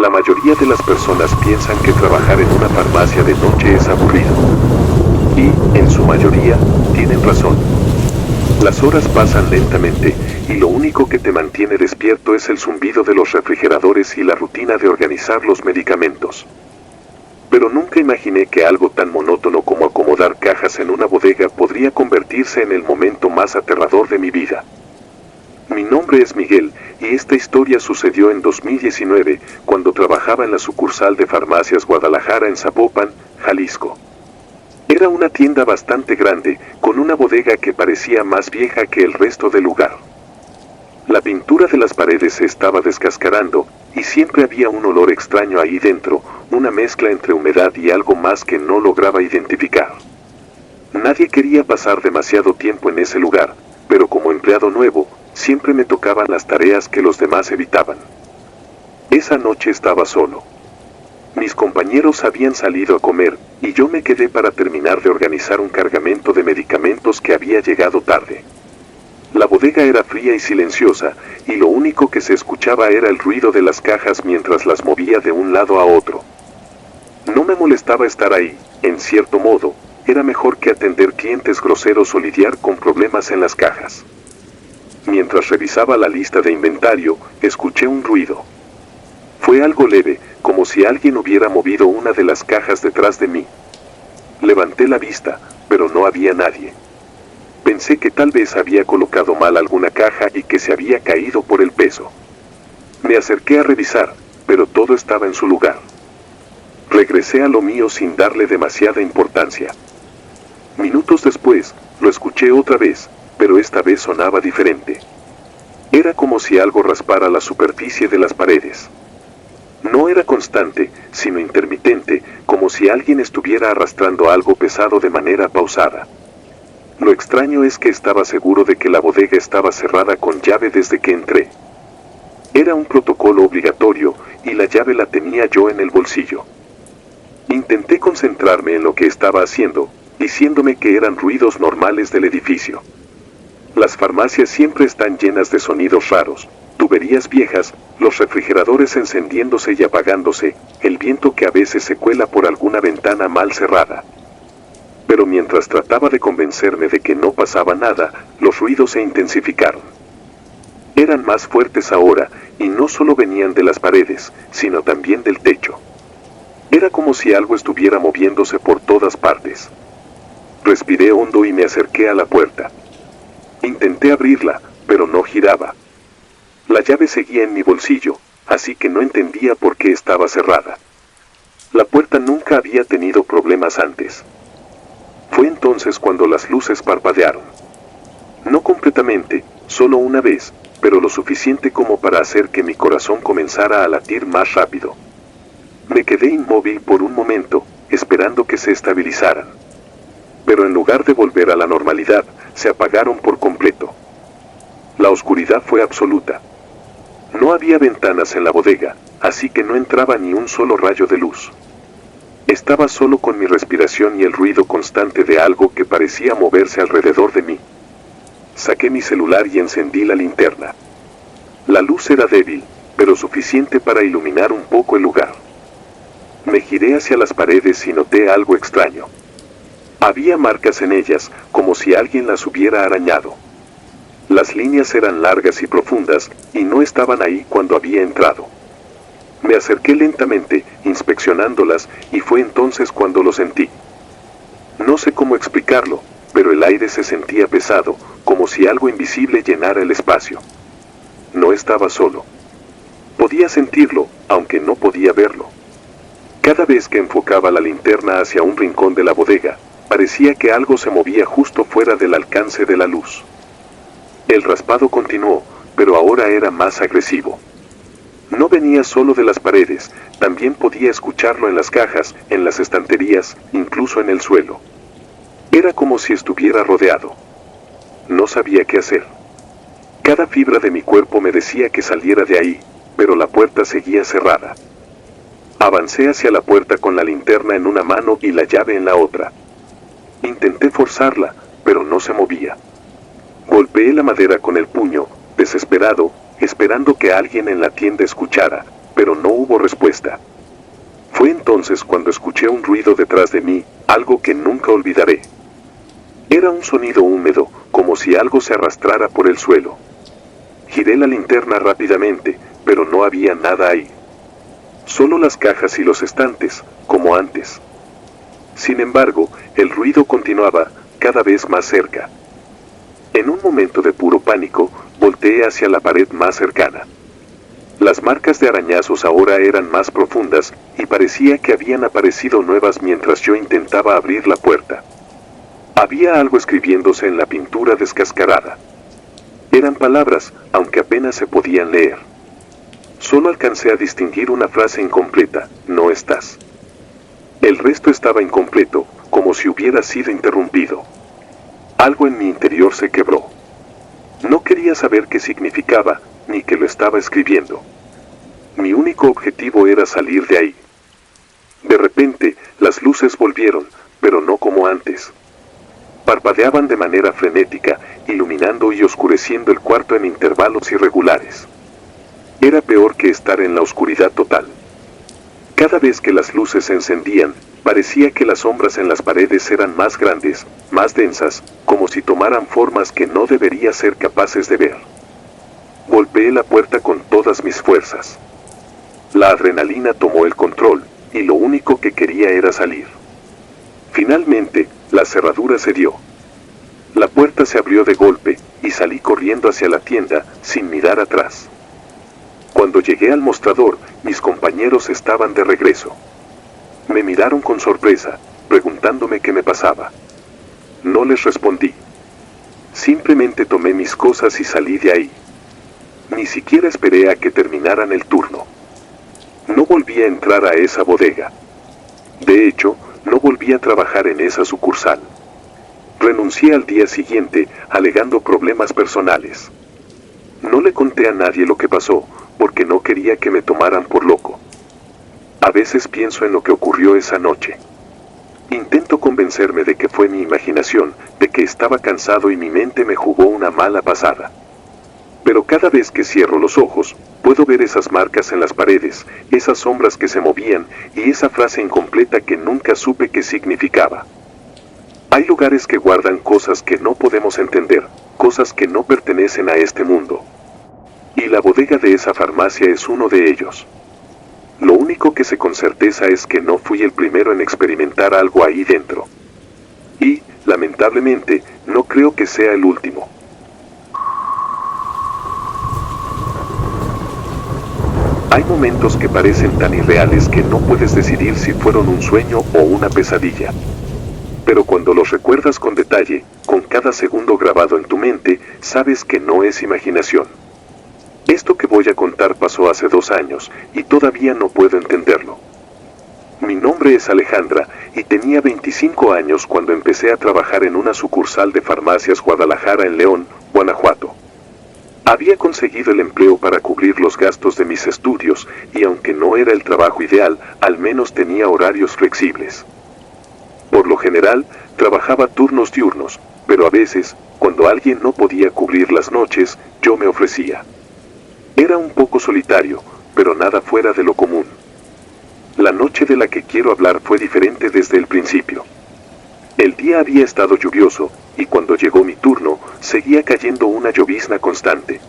La mayoría de las personas piensan que trabajar en una farmacia de noche es aburrido. Y, en su mayoría, tienen razón. Las horas pasan lentamente, y lo único que te mantiene despierto es el zumbido de los refrigeradores y la rutina de organizar los medicamentos. Pero nunca imaginé que algo tan monótono como acomodar cajas en una bodega podría convertirse en el momento más aterrador de mi vida. Mi nombre es Miguel, y esta historia sucedió en 2019, cuando trabajaba en la sucursal de Farmacias Guadalajara en Zapopan, Jalisco. Era una tienda bastante grande, con una bodega que parecía más vieja que el resto del lugar. La pintura de las paredes se estaba descascarando, y siempre había un olor extraño ahí dentro, una mezcla entre humedad y algo más que no lograba identificar. Nadie quería pasar demasiado tiempo en ese lugar, pero como empleado nuevo, siempre me tocaban las tareas que los demás evitaban. Esa noche estaba solo. Mis compañeros habían salido a comer, y yo me quedé para terminar de organizar un cargamento de medicamentos que había llegado tarde. La bodega era fría y silenciosa, y lo único que se escuchaba era el ruido de las cajas mientras las movía de un lado a otro. No me molestaba estar ahí, en cierto modo, era mejor que atender clientes groseros o lidiar con problemas en las cajas. Mientras revisaba la lista de inventario, escuché un ruido. Fue algo leve, como si alguien hubiera movido una de las cajas detrás de mí. Levanté la vista, pero no había nadie. Pensé que tal vez había colocado mal alguna caja y que se había caído por el peso. Me acerqué a revisar, pero todo estaba en su lugar. Regresé a lo mío sin darle demasiada importancia. Minutos después, lo escuché otra vez, pero esta vez sonaba diferente. Era como si algo raspara la superficie de las paredes. No era constante, sino intermitente, como si alguien estuviera arrastrando algo pesado de manera pausada. Lo extraño es que estaba seguro de que la bodega estaba cerrada con llave desde que entré. Era un protocolo obligatorio, y la llave la tenía yo en el bolsillo. Intenté concentrarme en lo que estaba haciendo, diciéndome que eran ruidos normales del edificio. Las farmacias siempre están llenas de sonidos raros, tuberías viejas, los refrigeradores encendiéndose y apagándose, el viento que a veces se cuela por alguna ventana mal cerrada. Pero mientras trataba de convencerme de que no pasaba nada, los ruidos se intensificaron. Eran más fuertes ahora, y no solo venían de las paredes, sino también del techo. Era como si algo estuviera moviéndose por todas partes. Respiré hondo y me acerqué a la puerta. Intenté abrirla, pero no giraba. La llave seguía en mi bolsillo, así que no entendía por qué estaba cerrada. La puerta nunca había tenido problemas antes. Fue entonces cuando las luces parpadearon. No completamente, solo una vez, pero lo suficiente como para hacer que mi corazón comenzara a latir más rápido. Me quedé inmóvil por un momento, esperando que se estabilizaran. Pero en lugar de volver a la normalidad, se apagaron por completo. La oscuridad fue absoluta. No había ventanas en la bodega, así que no entraba ni un solo rayo de luz. Estaba solo con mi respiración y el ruido constante de algo que parecía moverse alrededor de mí. Saqué mi celular y encendí la linterna. La luz era débil, pero suficiente para iluminar un poco el lugar. Me giré hacia las paredes y noté algo extraño. Había marcas en ellas, como si alguien las hubiera arañado. Las líneas eran largas y profundas, y no estaban ahí cuando había entrado. Me acerqué lentamente, inspeccionándolas, y fue entonces cuando lo sentí. No sé cómo explicarlo, pero el aire se sentía pesado, como si algo invisible llenara el espacio. No estaba solo. Podía sentirlo, aunque no podía verlo. Cada vez que enfocaba la linterna hacia un rincón de la bodega, parecía que algo se movía justo fuera del alcance de la luz. El raspado continuó, pero ahora era más agresivo. No venía solo de las paredes, también podía escucharlo en las cajas, en las estanterías, incluso en el suelo. Era como si estuviera rodeado. No sabía qué hacer. Cada fibra de mi cuerpo me decía que saliera de ahí, pero la puerta seguía cerrada. Avancé hacia la puerta con la linterna en una mano y la llave en la otra. Intenté forzarla, pero no se movía. Golpeé la madera con el puño, desesperado, esperando que alguien en la tienda escuchara, pero no hubo respuesta. Fue entonces cuando escuché un ruido detrás de mí, algo que nunca olvidaré. Era un sonido húmedo, como si algo se arrastrara por el suelo. Giré la linterna rápidamente, pero no había nada ahí. Solo las cajas y los estantes, como antes. Sin embargo, el ruido continuaba, cada vez más cerca. En un momento de puro pánico, volteé hacia la pared más cercana. Las marcas de arañazos ahora eran más profundas, y parecía que habían aparecido nuevas mientras yo intentaba abrir la puerta. Había algo escribiéndose en la pintura descascarada. Eran palabras, aunque apenas se podían leer. Solo alcancé a distinguir una frase incompleta: no estás. El resto estaba incompleto, como si hubiera sido interrumpido. Algo en mi interior se quebró. No quería saber qué significaba, ni que lo estaba escribiendo. Mi único objetivo era salir de ahí. De repente, las luces volvieron, pero no como antes. Parpadeaban de manera frenética, iluminando y oscureciendo el cuarto en intervalos irregulares. Era peor que estar en la oscuridad total. Cada vez que las luces se encendían, parecía que las sombras en las paredes eran más grandes, más densas, como si tomaran formas que no debería ser capaces de ver. Golpeé la puerta con todas mis fuerzas. La adrenalina tomó el control, y lo único que quería era salir. Finalmente, la cerradura cedió. La puerta se abrió de golpe, y salí corriendo hacia la tienda, sin mirar atrás. Cuando llegué al mostrador, mis compañeros estaban de regreso. Me miraron con sorpresa, preguntándome qué me pasaba. No les respondí. Simplemente tomé mis cosas y salí de ahí. Ni siquiera esperé a que terminaran el turno. No volví a entrar a esa bodega. De hecho, no volví a trabajar en esa sucursal. Renuncié al día siguiente, alegando problemas personales. No le conté a nadie lo que pasó, porque no quería que me tomaran por loco. A veces pienso en lo que ocurrió esa noche. Intento convencerme de que fue mi imaginación, de que estaba cansado y mi mente me jugó una mala pasada. Pero cada vez que cierro los ojos, puedo ver esas marcas en las paredes, esas sombras que se movían y esa frase incompleta que nunca supe qué significaba. Hay lugares que guardan cosas que no podemos entender, cosas que no pertenecen a este mundo. Y la bodega de esa farmacia es uno de ellos. Lo único que sé con certeza es que no fui el primero en experimentar algo ahí dentro. Y, lamentablemente, no creo que sea el último. Hay momentos que parecen tan irreales que no puedes decidir si fueron un sueño o una pesadilla. Pero cuando los recuerdas con detalle, con cada segundo grabado en tu mente, sabes que no es imaginación. Esto que voy a contar pasó hace 2 años, y todavía no puedo entenderlo. Mi nombre es Alejandra, y tenía 25 años cuando empecé a trabajar en una sucursal de Farmacias Guadalajara en León, Guanajuato. Había conseguido el empleo para cubrir los gastos de mis estudios, y aunque no era el trabajo ideal, al menos tenía horarios flexibles. Por lo general, trabajaba turnos diurnos, pero a veces, cuando alguien no podía cubrir las noches, yo me ofrecía. Era un poco solitario, pero nada fuera de lo común. La noche de la que quiero hablar fue diferente desde el principio. El día había estado lluvioso, y cuando llegó mi turno, seguía cayendo una llovizna constante.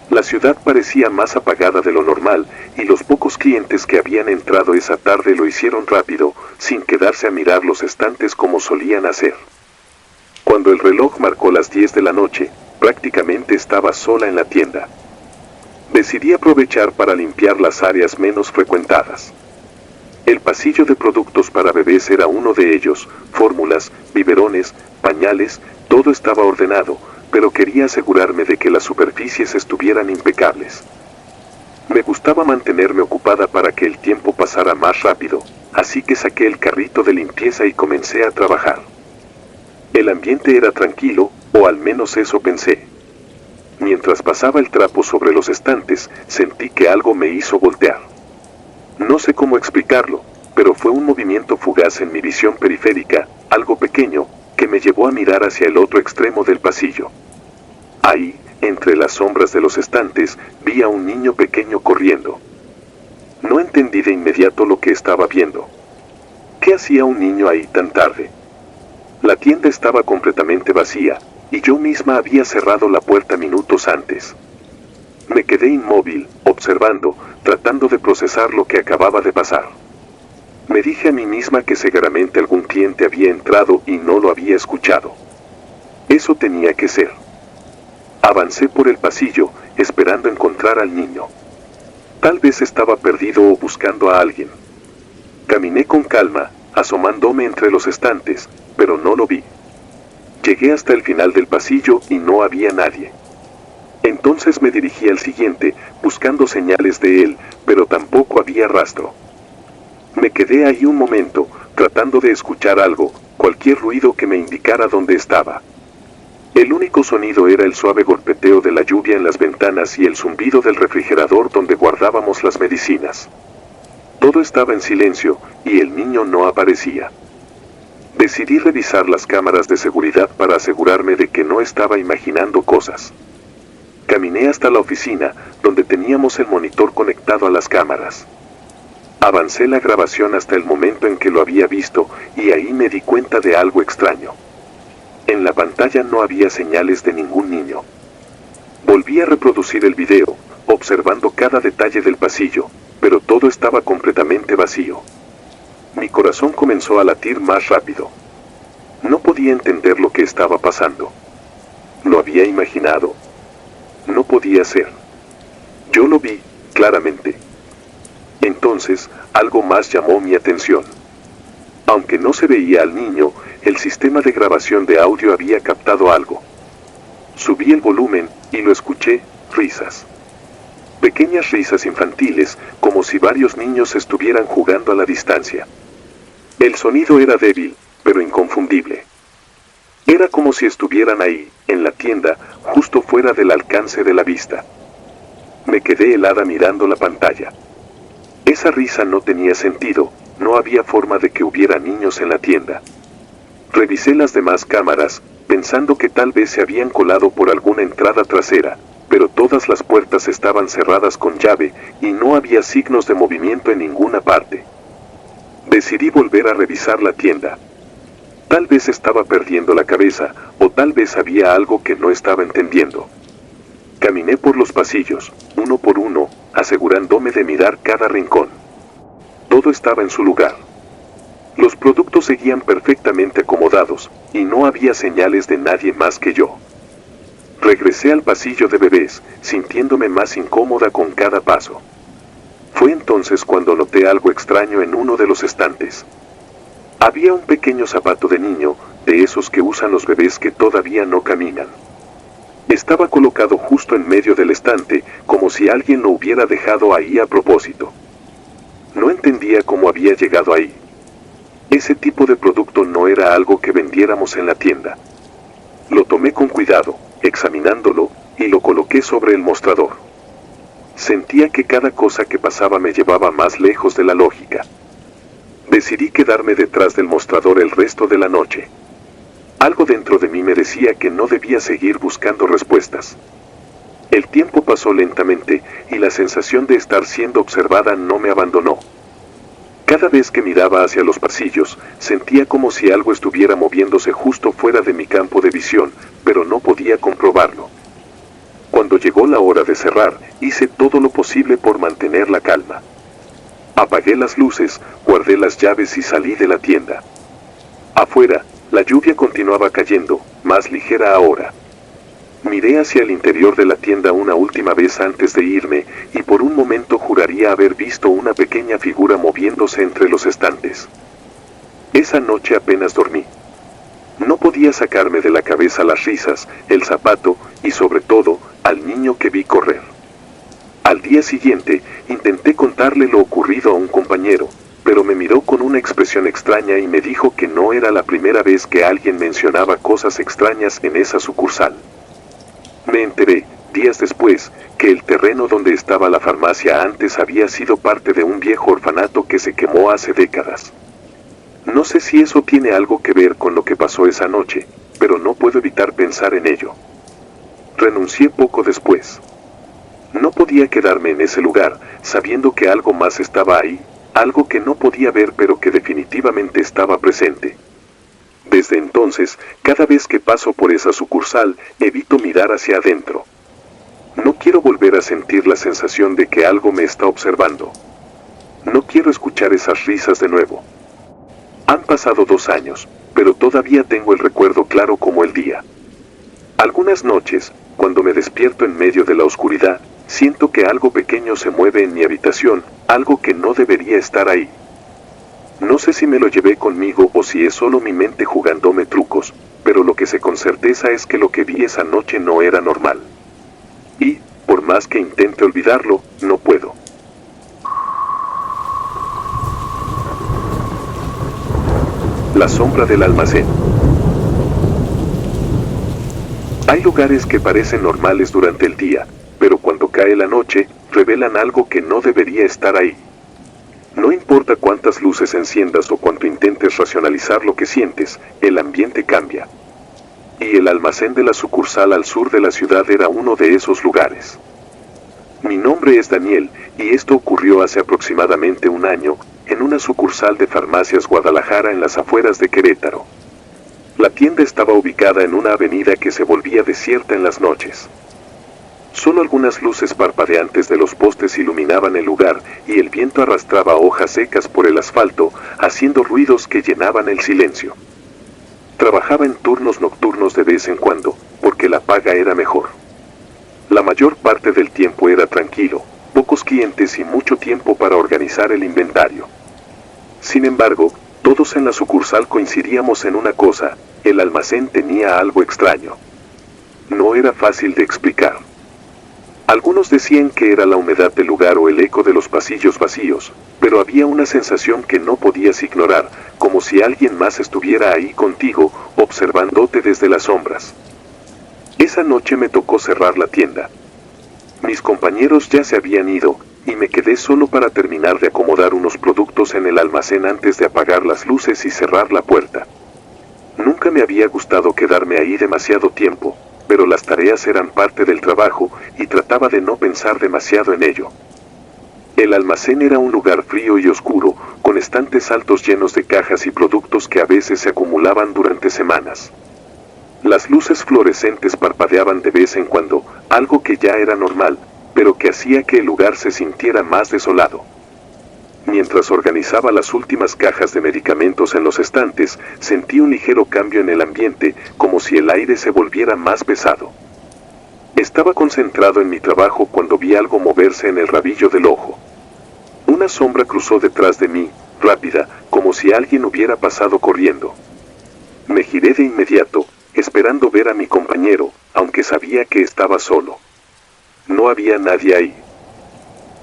La ciudad parecía más apagada de lo normal, y los pocos clientes que habían entrado esa tarde lo hicieron rápido, sin quedarse a mirar los estantes como solían hacer. Cuando el reloj marcó las 10 de la noche, prácticamente estaba sola en la tienda. Decidí aprovechar para limpiar las áreas menos frecuentadas. El pasillo de productos para bebés era uno de ellos, fórmulas, biberones, pañales, todo estaba ordenado, pero quería asegurarme de que las superficies estuvieran impecables. Me gustaba mantenerme ocupada para que el tiempo pasara más rápido, así que saqué el carrito de limpieza y comencé a trabajar. El ambiente era tranquilo, o al menos eso pensé. Mientras pasaba el trapo sobre los estantes, sentí que algo me hizo voltear. No sé cómo explicarlo, pero fue un movimiento fugaz en mi visión periférica, algo pequeño, que me llevó a mirar hacia el otro extremo del pasillo. Ahí, entre las sombras de los estantes, vi a un niño pequeño corriendo. No entendí de inmediato lo que estaba viendo. ¿Qué hacía un niño ahí tan tarde? La tienda estaba completamente vacía, y yo misma había cerrado la puerta minutos antes. Me quedé inmóvil, observando, tratando de procesar lo que acababa de pasar. Me dije a mí misma que seguramente algún cliente había entrado y no lo había escuchado. Eso tenía que ser. Avancé por el pasillo, esperando encontrar al niño. Tal vez estaba perdido o buscando a alguien. Caminé con calma, asomándome entre los estantes, pero no lo vi. Llegué hasta el final del pasillo y no había nadie. Entonces me dirigí al siguiente, buscando señales de él, pero tampoco había rastro. Me quedé ahí un momento, tratando de escuchar algo, cualquier ruido que me indicara dónde estaba. El único sonido era el suave golpeteo de la lluvia en las ventanas y el zumbido del refrigerador donde guardábamos las medicinas. Todo estaba en silencio, y el niño no aparecía. Decidí revisar las cámaras de seguridad para asegurarme de que no estaba imaginando cosas. Caminé hasta la oficina, donde teníamos el monitor conectado a las cámaras. Avancé la grabación hasta el momento en que lo había visto, y ahí me di cuenta de algo extraño. En la pantalla no había señales de ningún niño. Volví a reproducir el video, observando cada detalle del pasillo, pero todo estaba completamente vacío. Mi corazón comenzó a latir más rápido. No podía entender lo que estaba pasando. ¿Lo había imaginado? No podía ser. Yo lo vi, claramente. Entonces, algo más llamó mi atención. Aunque no se veía al niño, el sistema de grabación de audio había captado algo. Subí el volumen, y lo escuché, risas. Pequeñas risas infantiles, como si varios niños estuvieran jugando a la distancia. El sonido era débil, pero inconfundible. Era como si estuvieran ahí, en la tienda, justo fuera del alcance de la vista. Me quedé helada mirando la pantalla. Esa risa no tenía sentido, no había forma de que hubiera niños en la tienda. Revisé las demás cámaras, pensando que tal vez se habían colado por alguna entrada trasera, pero todas las puertas estaban cerradas con llave y no había signos de movimiento en ninguna parte. Decidí volver a revisar la tienda. Tal vez estaba perdiendo la cabeza, o tal vez había algo que no estaba entendiendo. Caminé por los pasillos, uno por uno, asegurándome de mirar cada rincón. Todo estaba en su lugar. Los productos seguían perfectamente acomodados, y no había señales de nadie más que yo. Regresé al pasillo de bebés, sintiéndome más incómoda con cada paso. Fue entonces cuando noté algo extraño en uno de los estantes. Había un pequeño zapato de niño, de esos que usan los bebés que todavía no caminan. Estaba colocado justo en medio del estante, como si alguien lo hubiera dejado ahí a propósito. No entendía cómo había llegado ahí. Ese tipo de producto no era algo que vendiéramos en la tienda. Lo tomé con cuidado, examinándolo, y lo coloqué sobre el mostrador. Sentía que cada cosa que pasaba me llevaba más lejos de la lógica. Decidí quedarme detrás del mostrador el resto de la noche. Algo dentro de mí me decía que no debía seguir buscando respuestas. El tiempo pasó lentamente, y la sensación de estar siendo observada no me abandonó. Cada vez que miraba hacia los pasillos, sentía como si algo estuviera moviéndose justo fuera de mi campo de visión, pero no podía comprobarlo. Cuando llegó la hora de cerrar, hice todo lo posible por mantener la calma. Apagué las luces, guardé las llaves y salí de la tienda. Afuera, la lluvia continuaba cayendo, más ligera ahora. Miré hacia el interior de la tienda una última vez antes de irme, y por un momento juraría haber visto una pequeña figura moviéndose entre los estantes. Esa noche apenas dormí. No podía sacarme de la cabeza las risas, el zapato, y sobre todo, al niño que vi correr. Al día siguiente, intenté contarle lo ocurrido a un compañero, pero me miró con una expresión extraña y me dijo que no era la primera vez que alguien mencionaba cosas extrañas en esa sucursal. Me enteré, días después, que el terreno donde estaba la farmacia antes había sido parte de un viejo orfanato que se quemó hace décadas. No sé si eso tiene algo que ver con lo que pasó esa noche, pero no puedo evitar pensar en ello. Renuncié poco después. No podía quedarme en ese lugar, sabiendo que algo más estaba ahí, algo que no podía ver pero que definitivamente estaba presente. Desde entonces, cada vez que paso por esa sucursal, evito mirar hacia adentro. No quiero volver a sentir la sensación de que algo me está observando. No quiero escuchar esas risas de nuevo. Han pasado 2 años, pero todavía tengo el recuerdo claro como el día. Algunas noches, cuando me despierto en medio de la oscuridad, siento que algo pequeño se mueve en mi habitación, algo que no debería estar ahí. No sé si me lo llevé conmigo o si es solo mi mente jugándome trucos, pero lo que sé con certeza es que lo que vi esa noche no era normal. Y, por más que intente olvidarlo, no puedo. La sombra del almacén. Hay lugares que parecen normales durante el día, pero cuando cae la noche, revelan algo que no debería estar ahí. No importa cuántas luces enciendas o cuánto intentes racionalizar lo que sientes, el ambiente cambia. Y el almacén de la sucursal al sur de la ciudad era uno de esos lugares. Mi nombre es Daniel, y esto ocurrió hace aproximadamente 1 año, en una sucursal de Farmacias Guadalajara en las afueras de Querétaro. La tienda estaba ubicada en una avenida que se volvía desierta en las noches. Solo algunas luces parpadeantes de los postes iluminaban el lugar y el viento arrastraba hojas secas por el asfalto, haciendo ruidos que llenaban el silencio. Trabajaba en turnos nocturnos de vez en cuando, porque la paga era mejor. La mayor parte del tiempo era tranquilo, pocos clientes y mucho tiempo para organizar el inventario. Sin embargo, todos en la sucursal coincidíamos en una cosa: el almacén tenía algo extraño. No era fácil de explicar. Algunos decían que era la humedad del lugar o el eco de los pasillos vacíos, pero había una sensación que no podías ignorar, como si alguien más estuviera ahí contigo, observándote desde las sombras. Esa noche me tocó cerrar la tienda. Mis compañeros ya se habían ido, y me quedé solo para terminar de acomodar unos productos en el almacén antes de apagar las luces y cerrar la puerta. Nunca me había gustado quedarme ahí demasiado tiempo, pero las tareas eran parte del trabajo y trataba de no pensar demasiado en ello. El almacén era un lugar frío y oscuro, con estantes altos llenos de cajas y productos que a veces se acumulaban durante semanas. Las luces fluorescentes parpadeaban de vez en cuando, algo que ya era normal, pero que hacía que el lugar se sintiera más desolado. Mientras organizaba las últimas cajas de medicamentos en los estantes, sentí un ligero cambio en el ambiente, como si el aire se volviera más pesado. Estaba concentrado en mi trabajo cuando vi algo moverse en el rabillo del ojo. Una sombra cruzó detrás de mí, rápida, como si alguien hubiera pasado corriendo. Me giré de inmediato, esperando ver a mi compañero, aunque sabía que estaba solo. No había nadie ahí.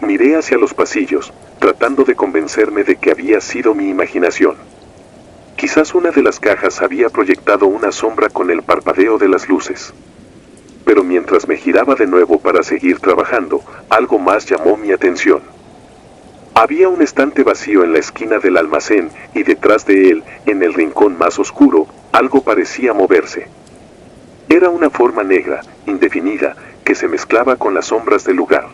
Miré hacia los pasillos, tratando de convencerme de que había sido mi imaginación. Quizás una de las cajas había proyectado una sombra con el parpadeo de las luces. Pero mientras me giraba de nuevo para seguir trabajando, algo más llamó mi atención. Había un estante vacío en la esquina del almacén, y detrás de él, en el rincón más oscuro, algo parecía moverse. Era una forma negra, indefinida, que se mezclaba con las sombras del lugar.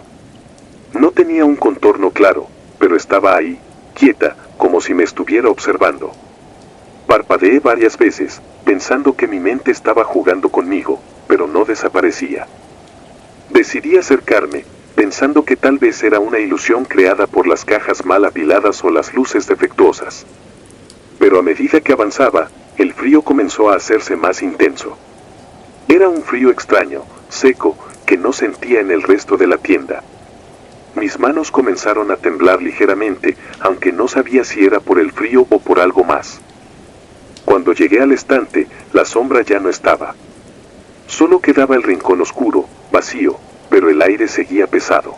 No tenía un contorno claro, pero estaba ahí, quieta, como si me estuviera observando. Parpadeé varias veces, pensando que mi mente estaba jugando conmigo, pero no desaparecía. Decidí acercarme, pensando que tal vez era una ilusión creada por las cajas mal apiladas o las luces defectuosas. Pero a medida que avanzaba, el frío comenzó a hacerse más intenso. Era un frío extraño, seco, que no sentía en el resto de la tienda. Mis manos comenzaron a temblar ligeramente, aunque no sabía si era por el frío o por algo más. Cuando llegué al estante, la sombra ya no estaba. Solo quedaba el rincón oscuro, vacío, pero el aire seguía pesado.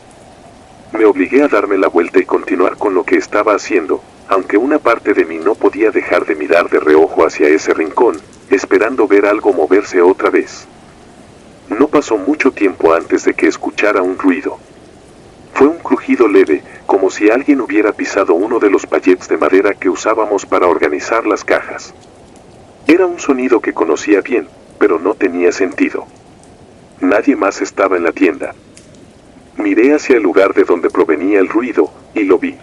Me obligué a darme la vuelta y continuar con lo que estaba haciendo, aunque una parte de mí no podía dejar de mirar de reojo hacia ese rincón, esperando ver algo moverse otra vez. No pasó mucho tiempo antes de que escuchara un ruido. Fue un crujido leve, como si alguien hubiera pisado uno de los pallets de madera que usábamos para organizar las cajas. Era un sonido que conocía bien, pero no tenía sentido. Nadie más estaba en la tienda. Miré hacia el lugar de donde provenía el ruido, y lo vi.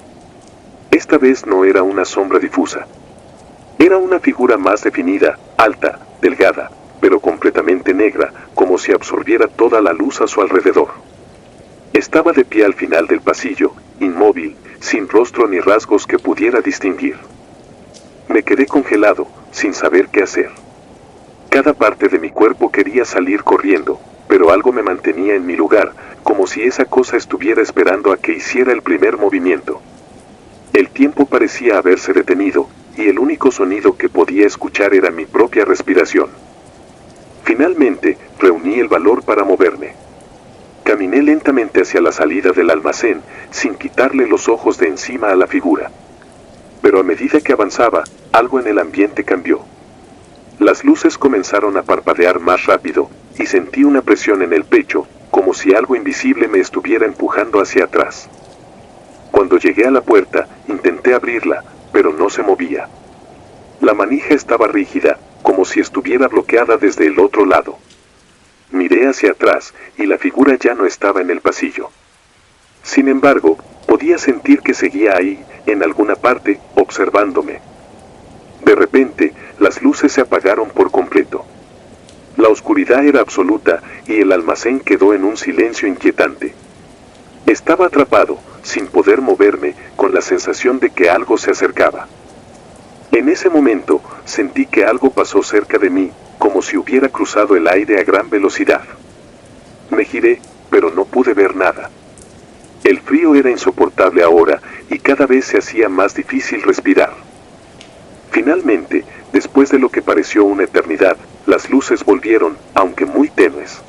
Esta vez no era una sombra difusa. Era una figura más definida, alta, delgada, pero completamente negra, como si absorbiera toda la luz a su alrededor. Estaba de pie al final del pasillo, inmóvil, sin rostro ni rasgos que pudiera distinguir. Me quedé congelado, sin saber qué hacer. Cada parte de mi cuerpo quería salir corriendo, pero algo me mantenía en mi lugar, como si esa cosa estuviera esperando a que hiciera el primer movimiento. El tiempo parecía haberse detenido, y el único sonido que podía escuchar era mi propia respiración. Finalmente, reuní el valor para moverme. Caminé lentamente hacia la salida del almacén, sin quitarle los ojos de encima a la figura. Pero a medida que avanzaba, algo en el ambiente cambió. Las luces comenzaron a parpadear más rápido, y sentí una presión en el pecho, como si algo invisible me estuviera empujando hacia atrás. Cuando llegué a la puerta, intenté abrirla, pero no se movía. La manija estaba rígida, como si estuviera bloqueada desde el otro lado. Miré hacia atrás, y la figura ya no estaba en el pasillo. Sin embargo, podía sentir que seguía ahí, en alguna parte, observándome. De repente, las luces se apagaron por completo. La oscuridad era absoluta, y el almacén quedó en un silencio inquietante. Estaba atrapado, sin poder moverme, con la sensación de que algo se acercaba. En ese momento, sentí que algo pasó cerca de mí, como si hubiera cruzado el aire a gran velocidad. Me giré, pero no pude ver nada. El frío era insoportable ahora, y cada vez se hacía más difícil respirar. Finalmente, después de lo que pareció una eternidad, las luces volvieron, aunque muy tenues.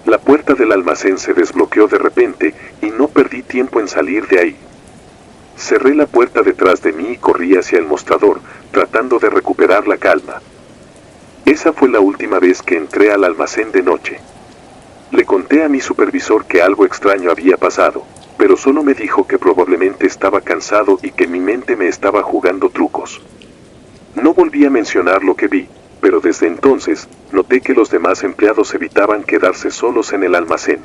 La puerta del almacén se desbloqueó de repente, y no perdí tiempo en salir de ahí. Cerré la puerta detrás de mí y corrí hacia el mostrador, tratando de recuperar la calma. Esa fue la última vez que entré al almacén de noche. Le conté a mi supervisor que algo extraño había pasado, pero solo me dijo que probablemente estaba cansado y que mi mente me estaba jugando trucos. No volví a mencionar lo que vi, pero desde entonces, noté que los demás empleados evitaban quedarse solos en el almacén.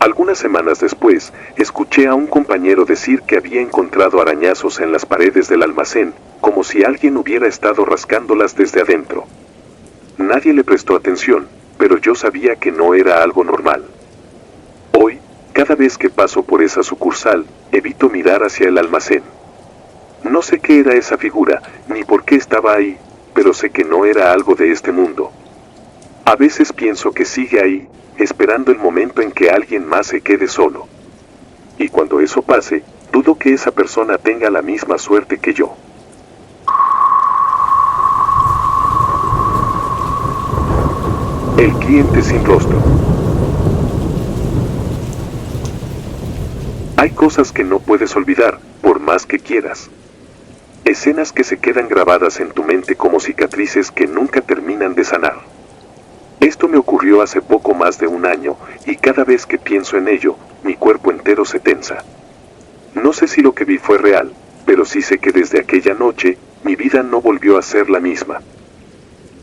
Algunas semanas después, escuché a un compañero decir que había encontrado arañazos en las paredes del almacén, como si alguien hubiera estado rascándolas desde adentro. Nadie le prestó atención, pero yo sabía que no era algo normal. Hoy, cada vez que paso por esa sucursal, evito mirar hacia el almacén. No sé qué era esa figura, ni por qué estaba ahí, pero sé que no era algo de este mundo. A veces pienso que sigue ahí, esperando el momento en que alguien más se quede solo. Y cuando eso pase, dudo que esa persona tenga la misma suerte que yo. El cliente sin rostro. Hay cosas que no puedes olvidar, por más que quieras. Escenas que se quedan grabadas en tu mente como cicatrices que nunca terminan de sanar. Esto me ocurrió hace poco más de un año, y cada vez que pienso en ello, mi cuerpo entero se tensa. No sé si lo que vi fue real, pero sí sé que desde aquella noche, mi vida no volvió a ser la misma.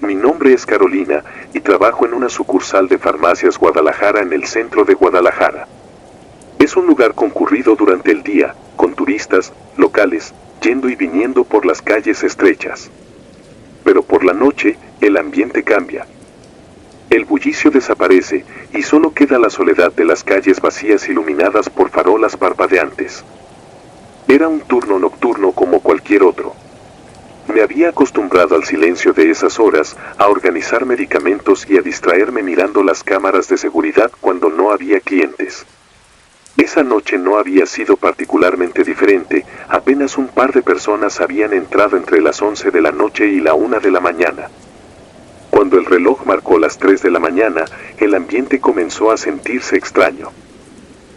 Mi nombre es Carolina, y trabajo en una sucursal de Farmacias Guadalajara en el centro de Guadalajara. Es un lugar concurrido durante el día, con turistas, locales, yendo y viniendo por las calles estrechas. Pero por la noche, el ambiente cambia. El bullicio desaparece, y solo queda la soledad de las calles vacías iluminadas por farolas parpadeantes. Era un turno nocturno como cualquier otro. Me había acostumbrado al silencio de esas horas, a organizar medicamentos y a distraerme mirando las cámaras de seguridad cuando no había clientes. Esa noche no había sido particularmente diferente, apenas un par de personas habían entrado entre las 11 de la noche y la 1 de la mañana. Cuando el reloj marcó las 3 de la mañana, el ambiente comenzó a sentirse extraño.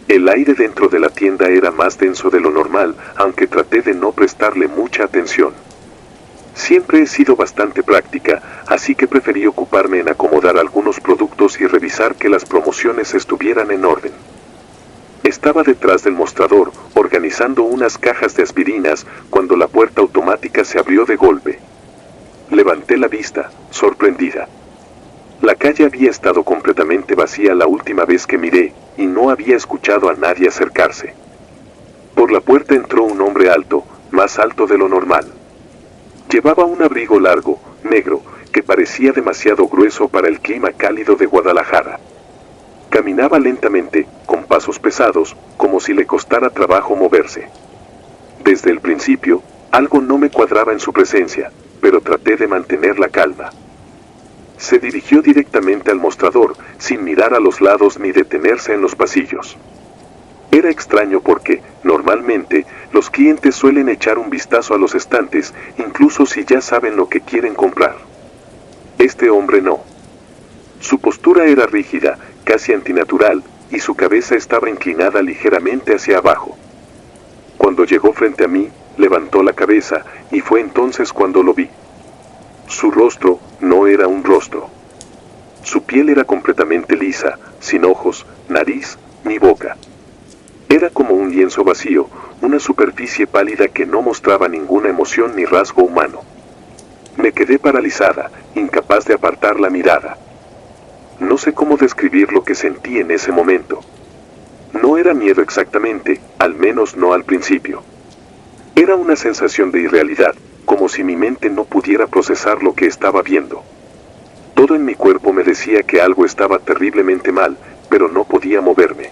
El aire dentro de la tienda era más denso de lo normal, aunque traté de no prestarle mucha atención. Siempre he sido bastante práctica, así que preferí ocuparme en acomodar algunos productos y revisar que las promociones estuvieran en orden. Estaba detrás del mostrador, organizando unas cajas de aspirinas, cuando la puerta automática se abrió de golpe. Levanté la vista, sorprendida. La calle había estado completamente vacía la última vez que miré, y no había escuchado a nadie acercarse. Por la puerta entró un hombre alto, más alto de lo normal. Llevaba un abrigo largo, negro, que parecía demasiado grueso para el clima cálido de Guadalajara. Caminaba lentamente, con pasos pesados, como si le costara trabajo moverse. Desde el principio, algo no me cuadraba en su presencia, pero traté de mantener la calma. Se dirigió directamente al mostrador, sin mirar a los lados ni detenerse en los pasillos. Era extraño porque, normalmente, los clientes suelen echar un vistazo a los estantes, incluso si ya saben lo que quieren comprar. Este hombre no. Su postura era rígida, casi antinatural, y su cabeza estaba inclinada ligeramente hacia abajo. Cuando llegó frente a mí, levantó la cabeza, y fue entonces cuando lo vi. Su rostro no era un rostro. Su piel era completamente lisa, sin ojos, nariz, ni boca. Era como un lienzo vacío, una superficie pálida que no mostraba ninguna emoción ni rasgo humano. Me quedé paralizada, incapaz de apartar la mirada. No sé cómo describir lo que sentí en ese momento. No era miedo exactamente, al menos no al principio. Era una sensación de irrealidad, como si mi mente no pudiera procesar lo que estaba viendo. Todo en mi cuerpo me decía que algo estaba terriblemente mal, pero no podía moverme.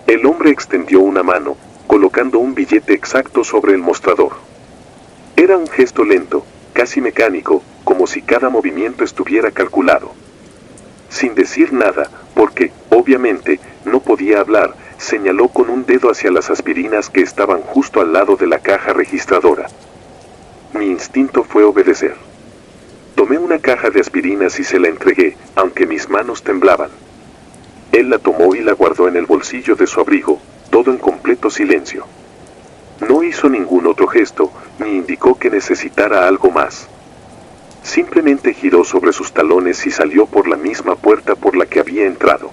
El hombre extendió una mano, colocando un billete exacto sobre el mostrador. Era un gesto lento, casi mecánico, como si cada movimiento estuviera calculado. Sin decir nada, porque, obviamente, no podía hablar, señaló con un dedo hacia las aspirinas que estaban justo al lado de la caja registradora. Mi instinto fue obedecer. Tomé una caja de aspirinas y se la entregué, aunque mis manos temblaban. Él la tomó y la guardó en el bolsillo de su abrigo, todo en completo silencio. No hizo ningún otro gesto, ni indicó que necesitara algo más. Simplemente giró sobre sus talones y salió por la misma puerta por la que había entrado.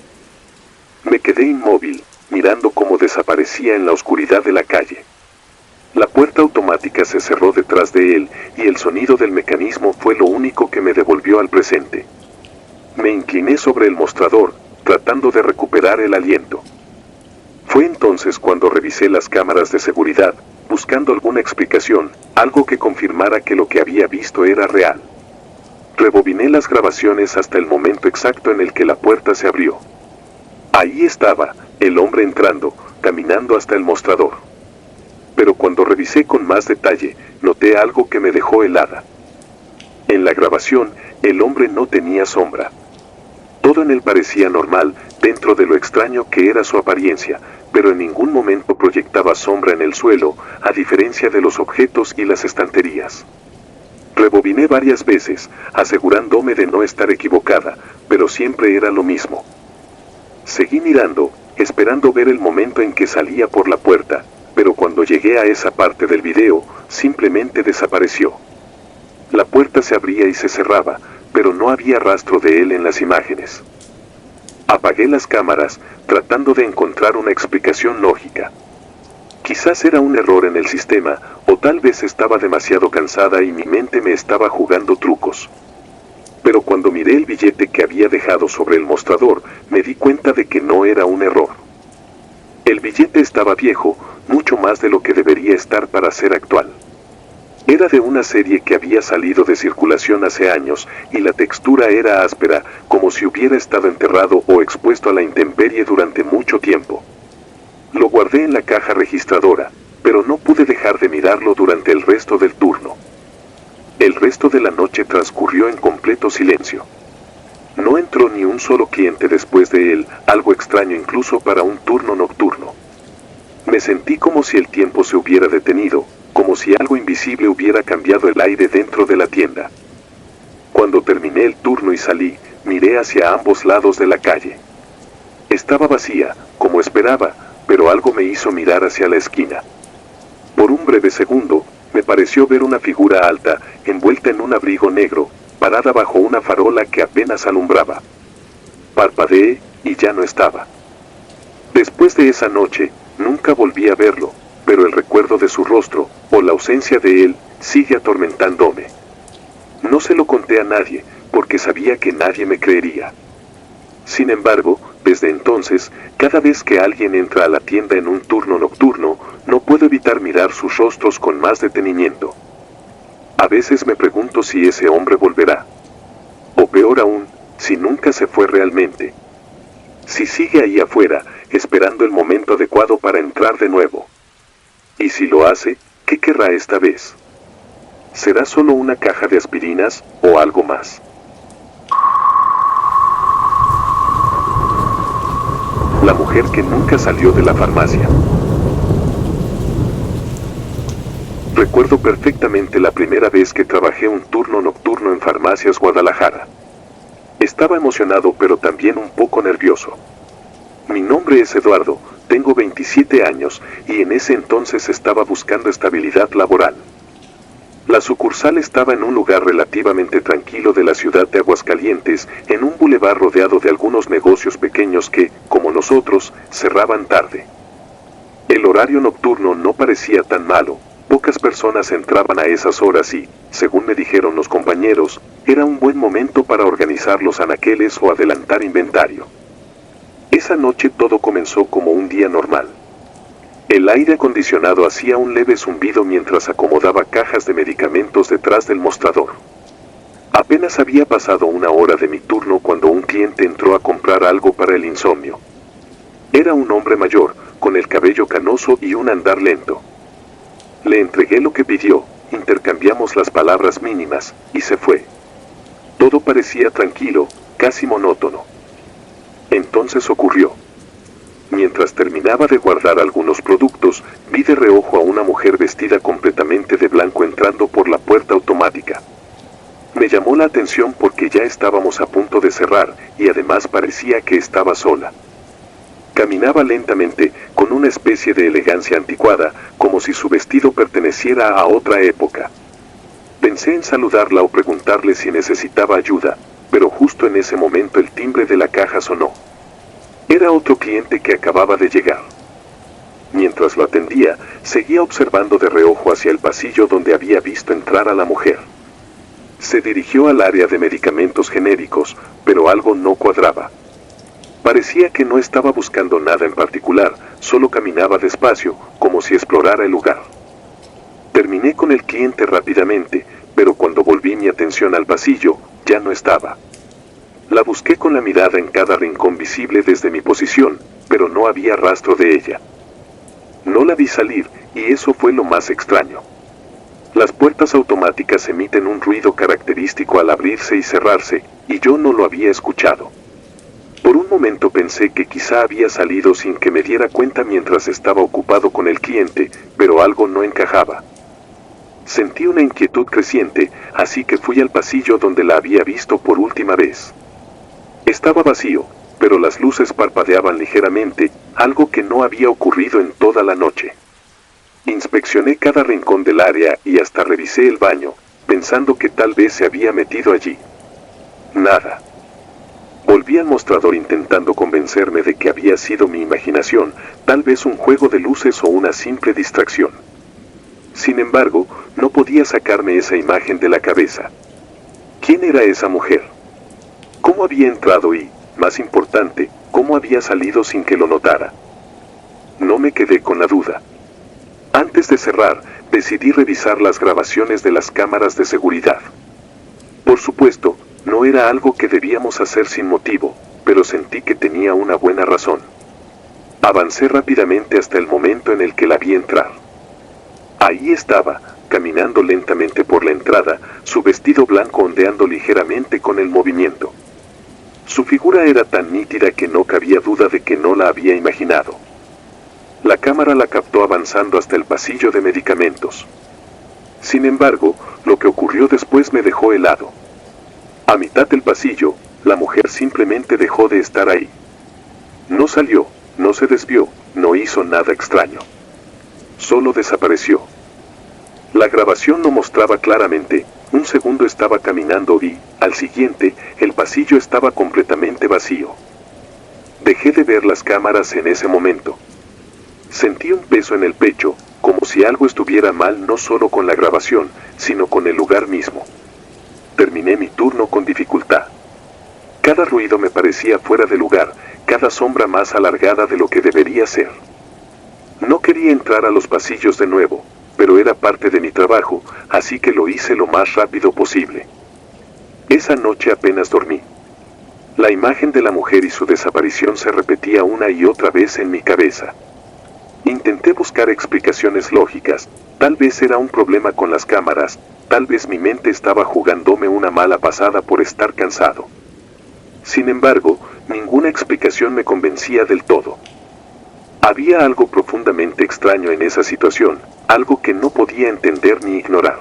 Me quedé inmóvil, mirando cómo desaparecía en la oscuridad de la calle. La puerta automática se cerró detrás de él, y el sonido del mecanismo fue lo único que me devolvió al presente. Me incliné sobre el mostrador, tratando de recuperar el aliento. Fue entonces cuando revisé las cámaras de seguridad, buscando alguna explicación, algo que confirmara que lo que había visto era real. Rebobiné las grabaciones hasta el momento exacto en el que la puerta se abrió. Ahí estaba, el hombre entrando, caminando hasta el mostrador. Pero cuando revisé con más detalle, noté algo que me dejó helada. En la grabación, el hombre no tenía sombra. Todo en él parecía normal, dentro de lo extraño que era su apariencia, pero en ningún momento proyectaba sombra en el suelo, a diferencia de los objetos y las estanterías. Rebobiné varias veces, asegurándome de no estar equivocada, pero siempre era lo mismo. Seguí mirando, esperando ver el momento en que salía por la puerta, pero cuando llegué a esa parte del video, simplemente desapareció. La puerta se abría y se cerraba, pero no había rastro de él en las imágenes. Apagué las cámaras, tratando de encontrar una explicación lógica. Quizás era un error en el sistema, o tal vez estaba demasiado cansada y mi mente me estaba jugando trucos. Pero cuando miré el billete que había dejado sobre el mostrador, me di cuenta de que no era un error. El billete estaba viejo, mucho más de lo que debería estar para ser actual. Era de una serie que había salido de circulación hace años, y la textura era áspera, como si hubiera estado enterrado o expuesto a la intemperie durante mucho tiempo. Lo guardé en la caja registradora, pero no pude dejar de mirarlo durante el resto del turno. El resto de la noche transcurrió en completo silencio. No entró ni un solo cliente después de él, algo extraño incluso para un turno nocturno. Me sentí como si el tiempo se hubiera detenido, como si algo invisible hubiera cambiado el aire dentro de la tienda. Cuando terminé el turno y salí, miré hacia ambos lados de la calle. Estaba vacía, como esperaba, pero algo me hizo mirar hacia la esquina. Por un breve segundo, me pareció ver una figura alta, envuelta en un abrigo negro, parada bajo una farola que apenas alumbraba. Parpadeé, y ya no estaba. Después de esa noche, nunca volví a verlo, pero el recuerdo de su rostro, o la ausencia de él, sigue atormentándome. No se lo conté a nadie, porque sabía que nadie me creería. Sin embargo, Desde entonces, cada vez que alguien entra a la tienda en un turno nocturno, no puedo evitar mirar sus rostros con más detenimiento. A veces me pregunto si ese hombre volverá. O peor aún, si nunca se fue realmente. Si sigue ahí afuera, esperando el momento adecuado para entrar de nuevo. Y si lo hace, ¿qué querrá esta vez? ¿Será solo una caja de aspirinas o algo más? La mujer que nunca salió de la farmacia. Recuerdo perfectamente la primera vez que trabajé un turno nocturno en Farmacias Guadalajara. Estaba emocionado pero también un poco nervioso. Mi nombre es Eduardo, tengo 27 años y en ese entonces estaba buscando estabilidad laboral. La sucursal estaba en un lugar relativamente tranquilo de la ciudad de Aguascalientes, en un bulevar rodeado de algunos negocios pequeños que, como nosotros, cerraban tarde. El horario nocturno no parecía tan malo, pocas personas entraban a esas horas y, según me dijeron los compañeros, era un buen momento para organizar los anaqueles o adelantar inventario. Esa noche todo comenzó como un día normal. El aire acondicionado hacía un leve zumbido mientras acomodaba cajas de medicamentos detrás del mostrador. Apenas había pasado una hora de mi turno cuando un cliente entró a comprar algo para el insomnio. Era un hombre mayor, con el cabello canoso y un andar lento. Le entregué lo que pidió, intercambiamos las palabras mínimas, y se fue. Todo parecía tranquilo, casi monótono. Entonces ocurrió. Mientras terminaba de guardar algunos productos, vi de reojo a una mujer vestida completamente de blanco entrando por la puerta automática. Me llamó la atención porque ya estábamos a punto de cerrar, y además parecía que estaba sola. Caminaba lentamente, con una especie de elegancia anticuada, como si su vestido perteneciera a otra época. Pensé en saludarla o preguntarle si necesitaba ayuda, pero justo en ese momento el timbre de la caja sonó. Era otro cliente que acababa de llegar. Mientras lo atendía, seguía observando de reojo hacia el pasillo donde había visto entrar a la mujer. Se dirigió al área de medicamentos genéricos, pero algo no cuadraba. Parecía que no estaba buscando nada en particular, solo caminaba despacio, como si explorara el lugar. Terminé con el cliente rápidamente, pero cuando volví mi atención al pasillo, ya no estaba. La busqué con la mirada en cada rincón visible desde mi posición, pero no había rastro de ella. No la vi salir, y eso fue lo más extraño. Las puertas automáticas emiten un ruido característico al abrirse y cerrarse, y yo no lo había escuchado. Por un momento pensé que quizá había salido sin que me diera cuenta mientras estaba ocupado con el cliente, pero algo no encajaba. Sentí una inquietud creciente, así que fui al pasillo donde la había visto por última vez. Estaba vacío, pero las luces parpadeaban ligeramente, algo que no había ocurrido en toda la noche. Inspeccioné cada rincón del área y hasta revisé el baño, pensando que tal vez se había metido allí. Nada. Volví al mostrador intentando convencerme de que había sido mi imaginación, tal vez un juego de luces o una simple distracción. Sin embargo, no podía sacarme esa imagen de la cabeza. ¿Quién era esa mujer? ¿Cómo había entrado y, más importante, cómo había salido sin que lo notara? No me quedé con la duda. Antes de cerrar, decidí revisar las grabaciones de las cámaras de seguridad. Por supuesto, no era algo que debíamos hacer sin motivo, pero sentí que tenía una buena razón. Avancé rápidamente hasta el momento en el que la vi entrar. Ahí estaba, caminando lentamente por la entrada, su vestido blanco ondeando ligeramente con el movimiento. Su figura era tan nítida que no cabía duda de que no la había imaginado. La cámara la captó avanzando hasta el pasillo de medicamentos. Sin embargo, lo que ocurrió después me dejó helado. A mitad del pasillo, la mujer simplemente dejó de estar ahí. No salió, no se desvió, no hizo nada extraño. Solo desapareció. La grabación lo mostraba claramente. Un segundo estaba caminando y, al siguiente, el pasillo estaba completamente vacío. Dejé de ver las cámaras en ese momento. Sentí un peso en el pecho, como si algo estuviera mal no solo con la grabación, sino con el lugar mismo. Terminé mi turno con dificultad. Cada ruido me parecía fuera de lugar, cada sombra más alargada de lo que debería ser. No quería entrar a los pasillos de nuevo, pero era parte de mi trabajo, así que lo hice lo más rápido posible. Esa noche apenas dormí. La imagen de la mujer y su desaparición se repetía una y otra vez en mi cabeza. Intenté buscar explicaciones lógicas, tal vez era un problema con las cámaras, tal vez mi mente estaba jugándome una mala pasada por estar cansado. Sin embargo, ninguna explicación me convencía del todo. Había algo profundamente extraño en esa situación, algo que no podía entender ni ignorar.